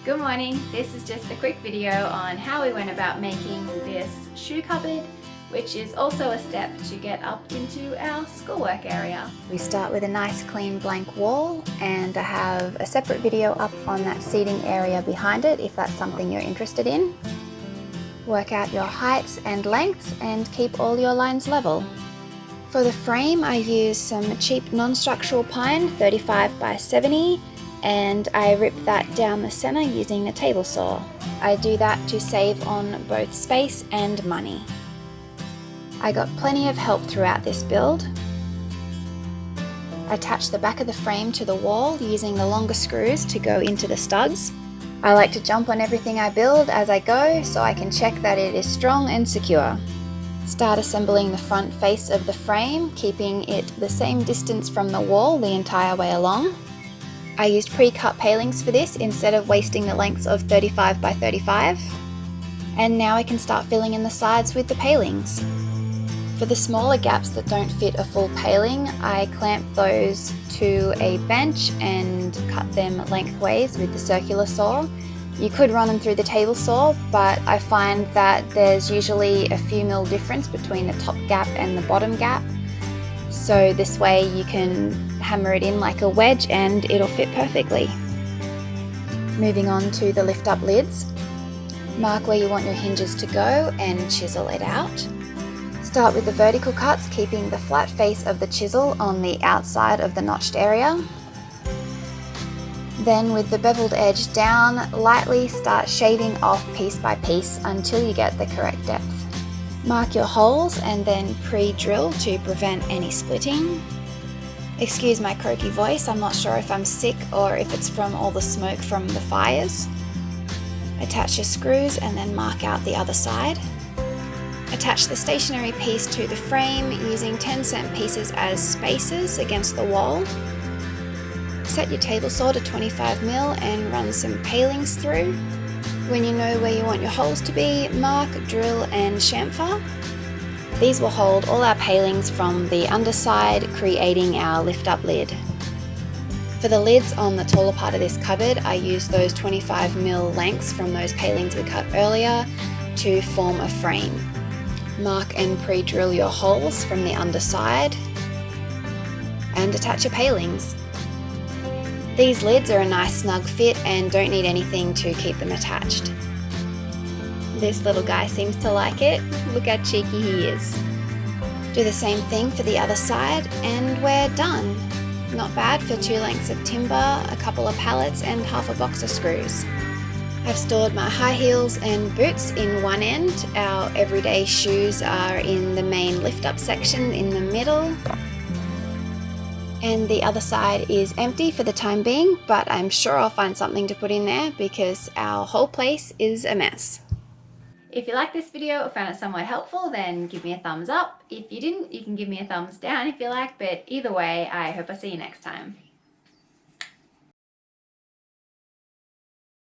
Good morning, this is just a quick video on how we went about making this shoe cupboard, which is also a step to get up into our schoolwork area. We start with a nice clean blank wall, and I have a separate video up on that seating area behind it if that's something you're interested in. Work out your heights and lengths and keep all your lines level. For the frame I use some cheap non-structural pine 35 by 70, and I rip that down the center using a table saw. I do that to save on both space and money. I got plenty of help throughout this build. Attach the back of the frame to the wall using the longer screws to go into the studs. I like to jump on everything I build as I go so I can check that it is strong and secure. Start assembling the front face of the frame, keeping it the same distance from the wall the entire way along. I used pre-cut palings for this instead of wasting the lengths of 35 by 35. And now I can start filling in the sides with the palings. For the smaller gaps that don't fit a full paling, I clamp those to a bench and cut them lengthways with the circular saw. You could run them through the table saw, but I find that there's usually a few mil difference between the top gap and the bottom gap. So this way you can hammer it in like a wedge and it'll fit perfectly. Moving on to the lift up lids. Mark where you want your hinges to go and chisel it out. Start with the vertical cuts, keeping the flat face of the chisel on the outside of the notched area. Then with the beveled edge down, lightly start shaving off piece by piece until you get the correct depth. Mark your holes and then pre-drill to prevent any splitting. Excuse my croaky voice, I'm not sure if I'm sick or if it's from all the smoke from the fires. Attach your screws and then mark out the other side. Attach the stationary piece to the frame using 10-cent pieces as spacers against the wall. Set your table saw to 25 mil and run some palings through. When you know where you want your holes to be, mark, drill and chamfer. These will hold all our palings from the underside, creating our lift up lid. For the lids on the taller part of this cupboard, I use those 25 mil lengths from those palings we cut earlier to form a frame. Mark and pre-drill your holes from the underside and attach your palings. These lids are a nice snug fit and don't need anything to keep them attached. This little guy seems to like it. Look how cheeky he is. Do the same thing for the other side and we're done. Not bad for 2 lengths of timber, a couple of pallets and half a box of screws. I've stored my high heels and boots in one end. Our everyday shoes are in the main lift up section in the middle. And the other side is empty for the time being, but I'm sure I'll find something to put in there because our whole place is a mess. If you liked this video or found it somewhat helpful, then give me a thumbs up. If you didn't, you can give me a thumbs down if you like, but either way, I hope I see you next time.